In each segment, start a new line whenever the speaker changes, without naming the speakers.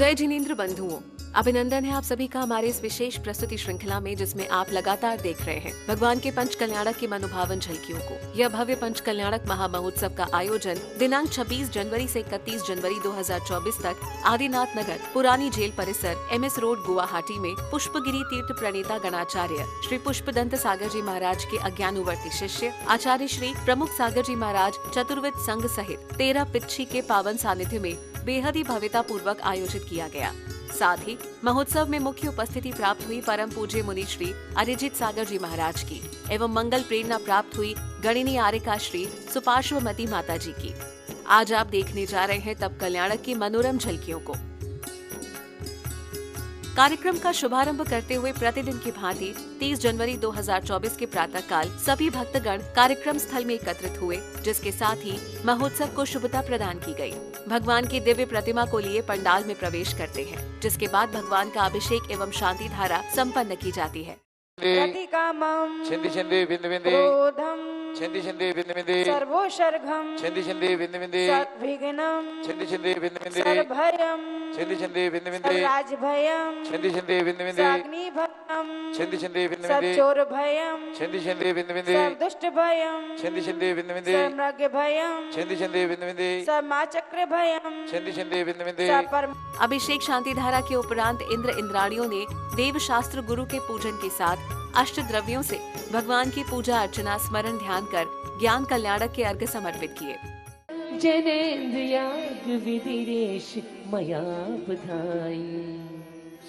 जय जिनेंद्र बंधुओं, अभिनंदन है आप सभी का हमारे इस विशेष प्रस्तुति श्रृंखला में, जिसमें आप लगातार देख रहे हैं भगवान के पंच कल्याणक की मनोभावन झलकियों को। यह भव्य पंच कल्याणक महामहोत्सव का आयोजन दिनांक 26 जनवरी से 31 जनवरी 2024 तक आदिनाथ नगर पुरानी जेल परिसर MS रोड गुवाहाटी में पुष्पगिरी तीर्थ प्रणेता गणाचार्य श्री पुष्पदंत सागर जी महाराज के अज्ञानुवर्ती शिष्य आचार्य श्री प्रमुख सागर जी महाराज चतुर्विद संघ सहित 13 पिच्छी के पावन सानिध्य में बेहद ही भव्यता पूर्वक आयोजित किया गया। साथ ही महोत्सव में मुख्य उपस्थिति प्राप्त हुई परम पूज्य मुनि श्री अरिजित सागर जी महाराज की एवं मंगल प्रेरणा प्राप्त हुई गणिनी आर्यका श्री सुपार्श्वमती माता जी की। आज आप देखने जा रहे हैं तब कल्याणक की मनोरम झलकियों को। कार्यक्रम का शुभारंभ करते हुए प्रतिदिन की भांति 30 जनवरी 2024 के प्रातःकाल सभी भक्तगण कार्यक्रम स्थल में एकत्रित हुए, जिसके साथ ही महोत्सव को शुभता प्रदान की गई। भगवान की दिव्य प्रतिमा को लिए पंडाल में प्रवेश करते हैं, जिसके बाद भगवान का अभिषेक एवं शांति धारा संपन्न की जाती है।
छंदी छंदी बिंद बिंदी छंदी छंदी बिंद बिंदी
सर्वोषर्घम
छंदी छंदी बिंद बिंदी
सर्वविघ्नम
छंदी छंदी बिंद बिंदी
सर्वभयम
छंदी छंदी बिंद बिंदी
राजभयम
छंदी छंदी बिंद बिंदी
अग्निभयम
छंदी छंदी बिंद बिंदी
चोरभयम
छंदी छंदी बिंद बिंदी
दुष्टभयम
छंदी छंदी बिंद बिंदी
मृगभयम
छंदी छंदी बिंद बिंदी
समाचक्रभयम
छंदी छंदी बिंद बिंदी।
अभिषेक शांति धारा के उपरांत इंद्र इंद्राणियों ने देव शास्त्र गुरु के पूजन के साथ अष्ट द्रव्यों से भगवान की पूजा अर्चना स्मरण ध्यान कर ज्ञान कल्याणक के अर्घ्य समर्पित किए।
जनेन्द्रियाग विधिरेश मया बधाई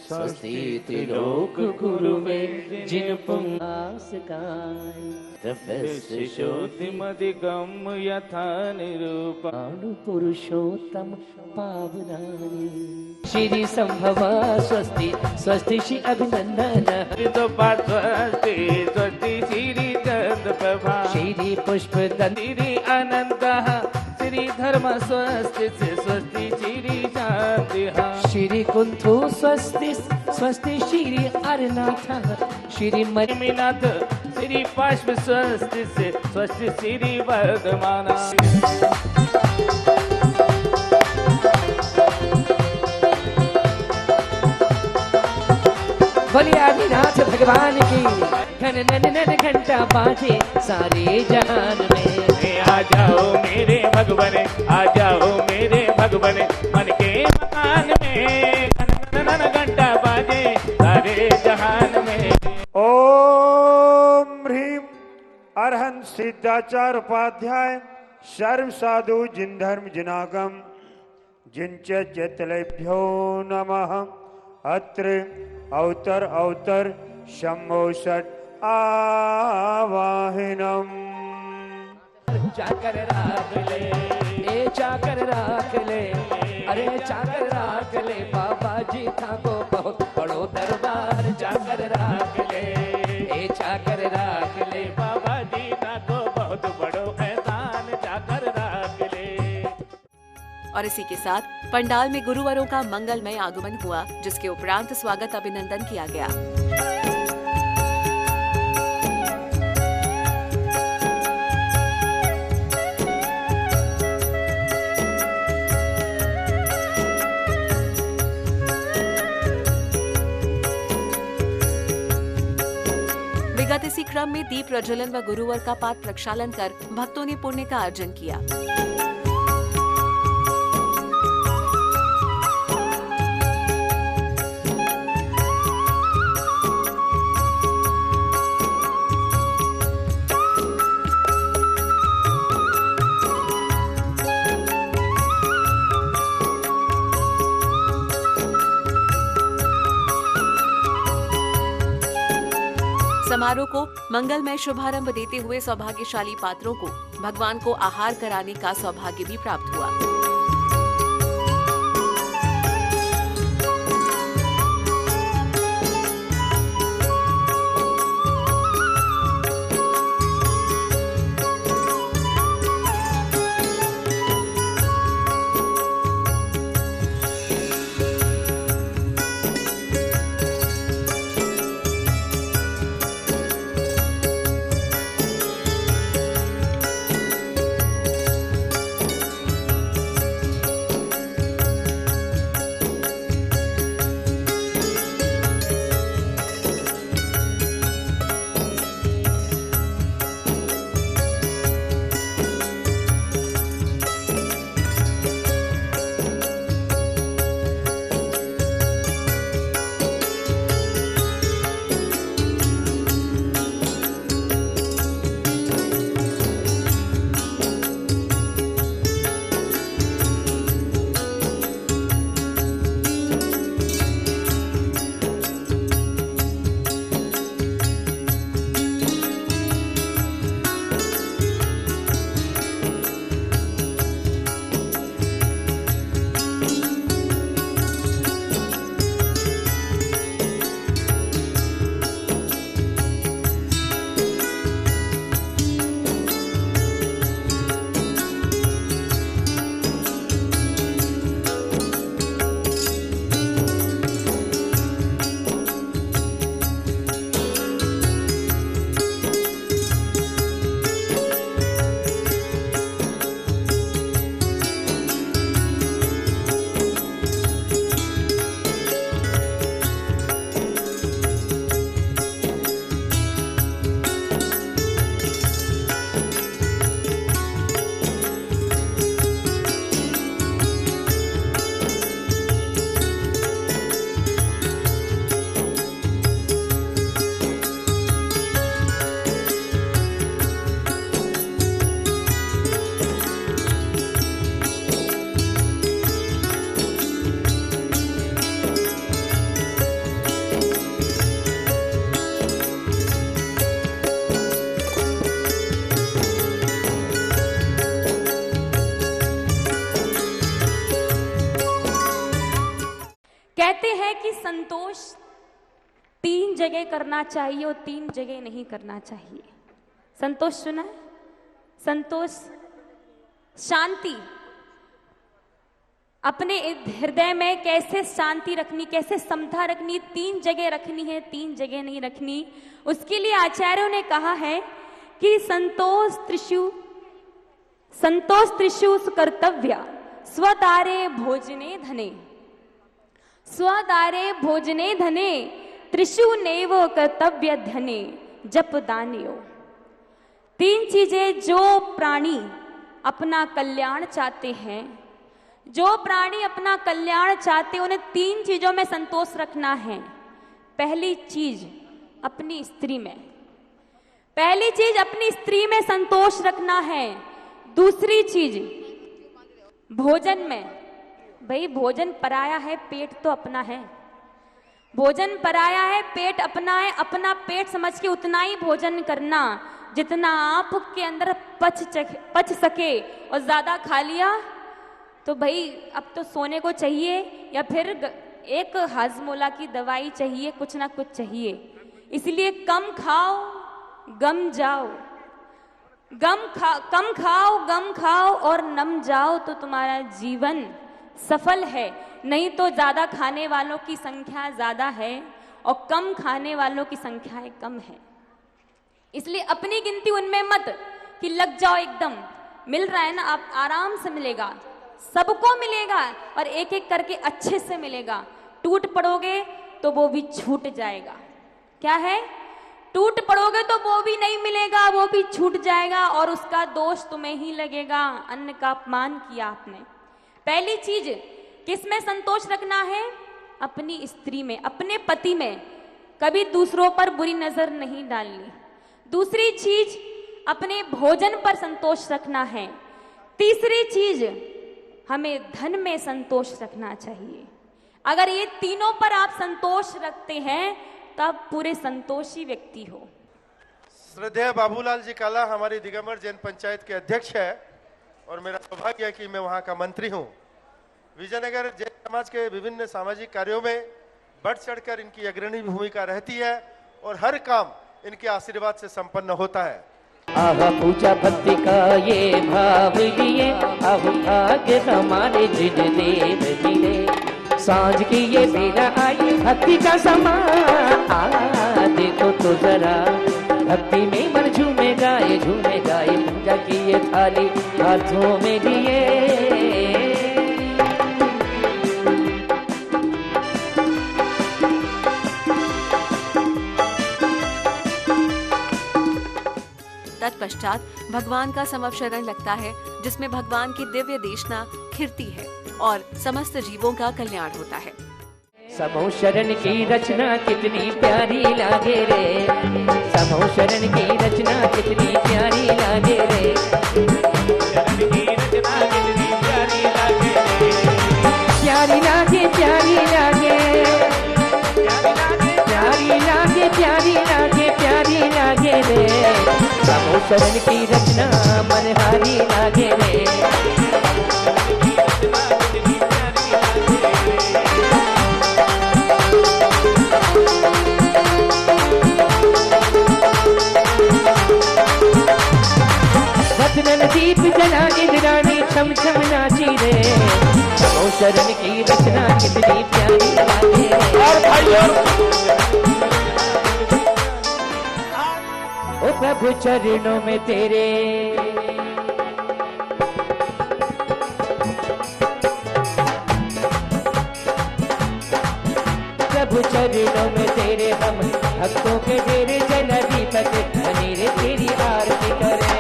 स्वस्ति त्रिलोक गुरु में जिन पुंगास गाय तपस्य
शोधिमधिगम यथा निरूपण
पुरुषोत्तम पावनानि श्री संभव स्वस्ति स्वस्ति श्री अभिनंदन
स्वस्ति स्वस्ति श्री चंद प्रभा
श्री पुष्प
श्री अनंत श्री धर्म स्वस्ति स्वस्ति श्री शांति
श्री कुंथु स्वस्ति स्वस्ति श्री अरनाथ श्री
मणिनाथ श्री पार्श्व स्वस्ति स्वस्ति श्री वर्धमान।
बोलिए आदिनाथ भगवान की घन नन नन घंटा बाजे सारे जहान में।
आ जाओ मेरे भगवान आ जाओ मेरे भगवान मन के मकान में घन नन घंटा बाजे सारे जहान में।
ओम ह्रीम अरहंत सिद्धाचार्य उपाध्याय सर्व साधु जिन धर्म जिनागम जिनच चेतलेभ्यो नमः। अत्र अवतर अवतर शंभो षट आवाहनम।
चाकर राख ले ए चाकर राख ले अरे चाकर राख ले बाबा जी था को बहुत बड़ो दरबार चाकर राख ले ए चाकर राख ले
बाबा जी था को बहुत बड़ो ऐसान चाकर राख ले।
और इसी के साथ पंडाल में गुरुवरों का मंगलमय आगमन हुआ, जिसके उपरांत स्वागत अभिनंदन किया गया। विगत इसी क्रम में दीप प्रज्वलन व गुरुवर का पाठ प्रक्षालन कर भक्तों ने पुण्य का अर्जन किया। समारोह को मंगलमय शुभारंभ देते हुए सौभाग्यशाली पात्रों को भगवान को आहार कराने का सौभाग्य भी प्राप्त हुआ।
संतोष 3 जगह करना चाहिए और 3 जगह नहीं करना चाहिए। संतोष सुना है? संतोष, शांति, अपने हृदय में कैसे शांति रखनी, कैसे समता रखनी, 3 जगह रखनी है, 3 जगह नहीं रखनी। उसके लिए आचार्यों ने कहा है कि संतोष त्रिषु कर्तव्य स्वदारे भोजने धने, स्वदारे भोजने धने त्रिषु नैव कर्तव्य धने जप दान्यो। 3 चीजें जो प्राणी अपना कल्याण चाहते हैं, जो प्राणी अपना कल्याण चाहते हैं, उन्हें 3 चीजों में संतोष रखना है। पहली चीज अपनी स्त्री में, पहली चीज अपनी स्त्री में संतोष रखना है। दूसरी चीज भोजन में, भाई भोजन पराया है, पेट तो अपना है। भोजन पराया है, पेट अपना है। अपना पेट समझ के उतना ही भोजन करना जितना आपके अंदर पच सके, और ज्यादा खा लिया तो भाई अब तो सोने को चाहिए, या फिर एक हाजमोला की दवाई चाहिए, कुछ ना कुछ चाहिए। इसलिए कम खाओ गम जाओ, कम खाओ गम खाओ और नम जाओ, तो तुम्हारा जीवन सफल है। नहीं तो ज्यादा खाने वालों की संख्या ज्यादा है और कम खाने वालों की संख्या कम है। इसलिए अपनी गिनती उनमें मत कि लग जाओ एकदम। मिल रहा है ना, आप आराम से मिलेगा, सबको मिलेगा और एक एक करके अच्छे से मिलेगा। टूट पड़ोगे तो वो भी छूट जाएगा। क्या है? टूट पड़ोगे तो वो भी नहीं मिलेगा, वो भी छूट जाएगा और उसका दोष तुम्हें ही लगेगा। अन्न का अपमान किया आपने। पहली चीज किसमें संतोष रखना है? अपनी स्त्री में, अपने पति में। कभी दूसरों पर बुरी नजर नहीं डालनी। दूसरी चीज अपने भोजन पर संतोष रखना है। तीसरी चीज हमें धन में संतोष रखना चाहिए। अगर ये तीनों पर आप संतोष रखते हैं तब पूरे संतोषी व्यक्ति हो।
श्रद्धेय बाबूलाल जी काला हमारी दिगंबर जैन पंचायत के अध्यक्ष है और मेरा सौभाग्य है कि मैं वहां का मंत्री हूं। विजयनगर जैन समाज के विभिन्न सामाजिक कार्यों में बढ़ चढ़कर इनकी अग्रणी भूमिका रहती है और हर काम इनके आशीर्वाद से संपन्न होता है।
आह पूजा भक्ति का ये भाव लिए, आह भाग्य हमारे जिन देव जिने। सांझ की ये बेला आई भक्ति का समान, आ देखो तो जरा भक्ति में मन झूमे गाए पूजा की ये थाली हाथों में लिए।
तत्पश्चात भगवान का समवशरण लगता है, जिसमें भगवान की दिव्य देशना खिरती है और समस्त जीवों का कल्याण होता है।
समवशरण की रचना कितनी प्यारी लागे रे, समवशरण की रचना कितनी प्यारी लागे रे, प्यारी लागे प्यारी लागे प्यारी लागे प्यारी लागे प्यारी लागे रे। समवशरण की रचना मनहारी लागे रे। रत्नन दीप जला इंद्राणी छम छम नाची रे। समवशरण की रचना कितनी प्यारी लागे रे। ओ प्रभु चरणों में तेरे, प्रभु चरणों में तेरे हम भक्तों के डेरे जला दीपक धनीरे तेरी आरती करें।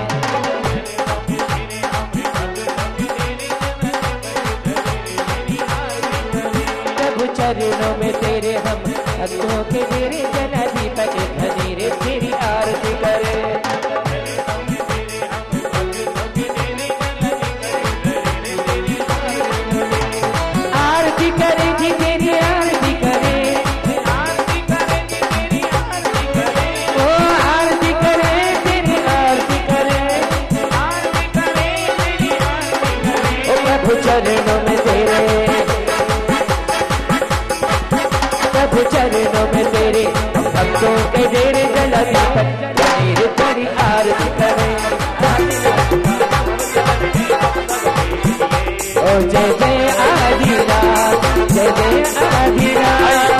प्रभु चरणों में तेरे हम भक्तों के डेरे जला दीपक धनीरे तेरी आरती करें। आरती करें जी तेरी आरती करें, ओ आरती करें तेरी आरती करें। ओ प्रभु चरणों में तेरे, प्रभु भक्तों के ढेर जलती पंचदेव तेरी आरती करे। ओ जय जय आदिनाथ, जय जय आदिनाथ,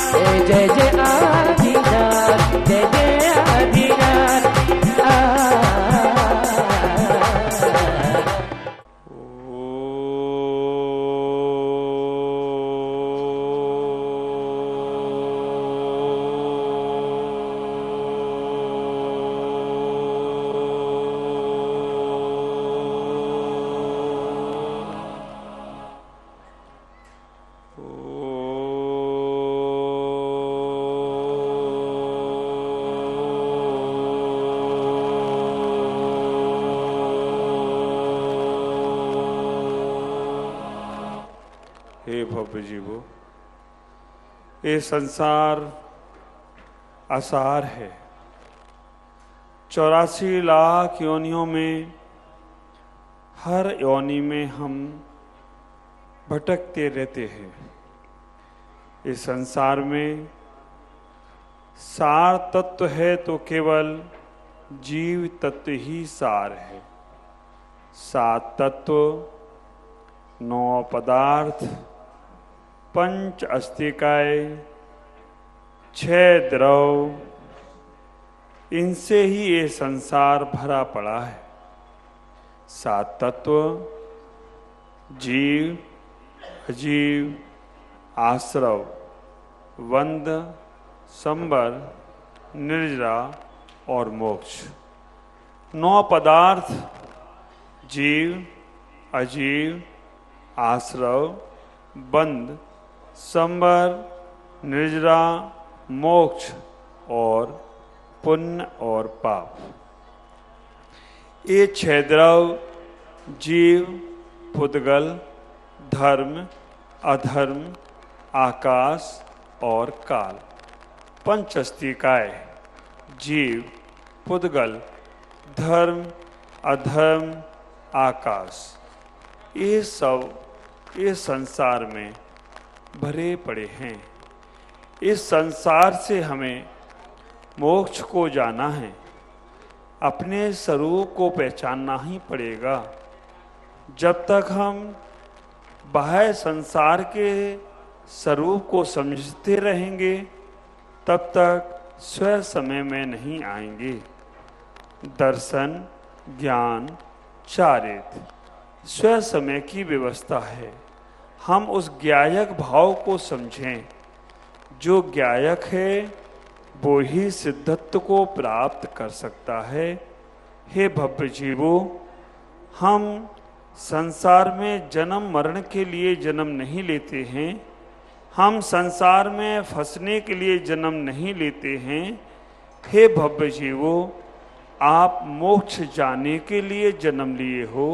जय जय आदिनाथ, जय जय आदिनाथ।
हे भव्य जीवो, ये संसार असार है। 84 लाख योनियों में हर योनि में हम भटकते रहते हैं। इस संसार में सार तत्व है तो केवल जीव तत्व ही सार है। 7 तत्व, 9 पदार्थ, 5 अस्तिकाय, 6 द्रव, इनसे ही ये संसार भरा पड़ा है। 7 तत्व जीव, अजीव, आश्रव, वंद, संबर, निर्जरा और मोक्ष। 9 पदार्थ जीव, अजीव, आश्रव, बंद, संबर, निर्जरा, मोक्ष और पुण्य और पाप। ये 6 द्रव जीव, पुद्गल, धर्म, अधर्म, आकाश और काल। 5 अस्तिकाय जीव, पुद्गल, धर्म, अधर्म, आकाश, ये सब इस संसार में भरे पड़े हैं। इस संसार से हमें मोक्ष को जाना है। अपने स्वरूप को पहचानना ही पड़ेगा। जब तक हम बाह्य संसार के स्वरूप को समझते रहेंगे तब तक स्व समय में नहीं आएंगे। दर्शन, ज्ञान, चारित्र स्व समय की व्यवस्था है। हम उस ज्ञायक भाव को समझें। जो ज्ञायक है वो ही सिद्धत्व को प्राप्त कर सकता है। हे भव्य जीवो, हम संसार में जन्म मरण के लिए जन्म नहीं लेते हैं। हम संसार में फंसने के लिए जन्म नहीं लेते हैं। हे भव्य जीवो, आप मोक्ष जाने के लिए जन्म लिए हो।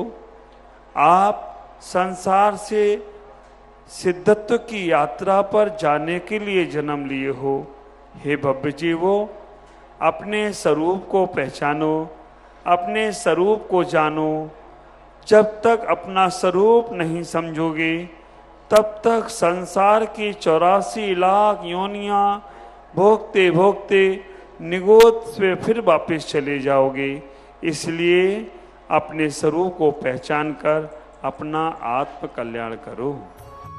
आप संसार से सिद्धत्व की यात्रा पर जाने के लिए जन्म लिए हो। हे भव्य जीवो, अपने स्वरूप को पहचानो, अपने स्वरूप को जानो। जब तक अपना स्वरूप नहीं समझोगे तब तक संसार की 84 लाख योनियां भोगते भोगते निगोद से फिर वापस चले जाओगे। इसलिए अपने स्वरूप को पहचान कर अपना आत्म कल्याण करो।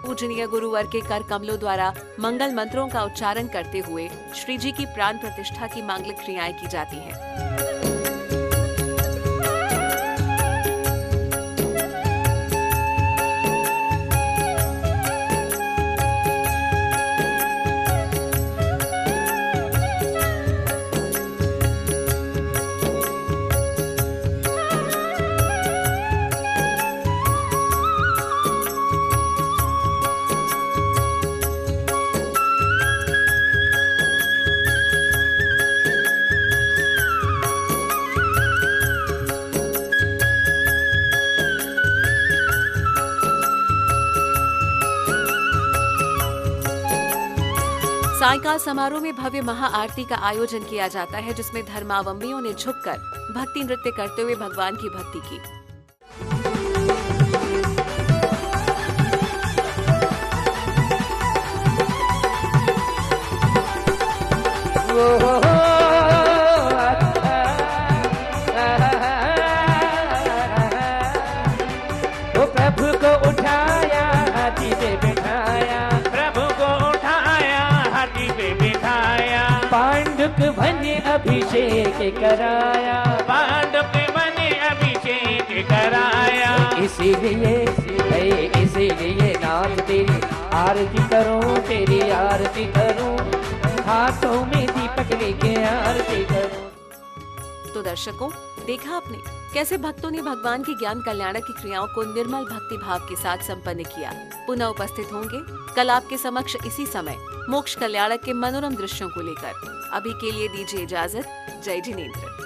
पूजनीय गुरुवर के कर कमलों द्वारा मंगल मंत्रों का उच्चारण करते हुए श्री जी की प्राण प्रतिष्ठा की मांगलिक क्रियाएं की जाती हैं। सायकाल समारोह में भव्य महाआरती का आयोजन किया जाता है, जिसमें धर्मावलंबियों ने झुककर भक्ति नृत्य करते हुए भगवान की भक्ति की।
अभिषेक कराया,
पांडव के बने अभिषेक कराया।
इसीलिए नाथ तेरी आरती करूं, तेरी आरती करूं, हाथों में दीपक लेके आरती करूं।
तो दर्शकों, देखा आपने कैसे भक्तों ने भगवान की ज्ञान कल्याणक की क्रियाओं को निर्मल भक्ति भाव के साथ संपन्न किया। पुनः उपस्थित होंगे कल आपके समक्ष इसी समय मोक्ष कल्याणक के मनोरम दृश्यों को लेकर। अभी के लिए दीजिए इजाजत। जय जिनेंद्र।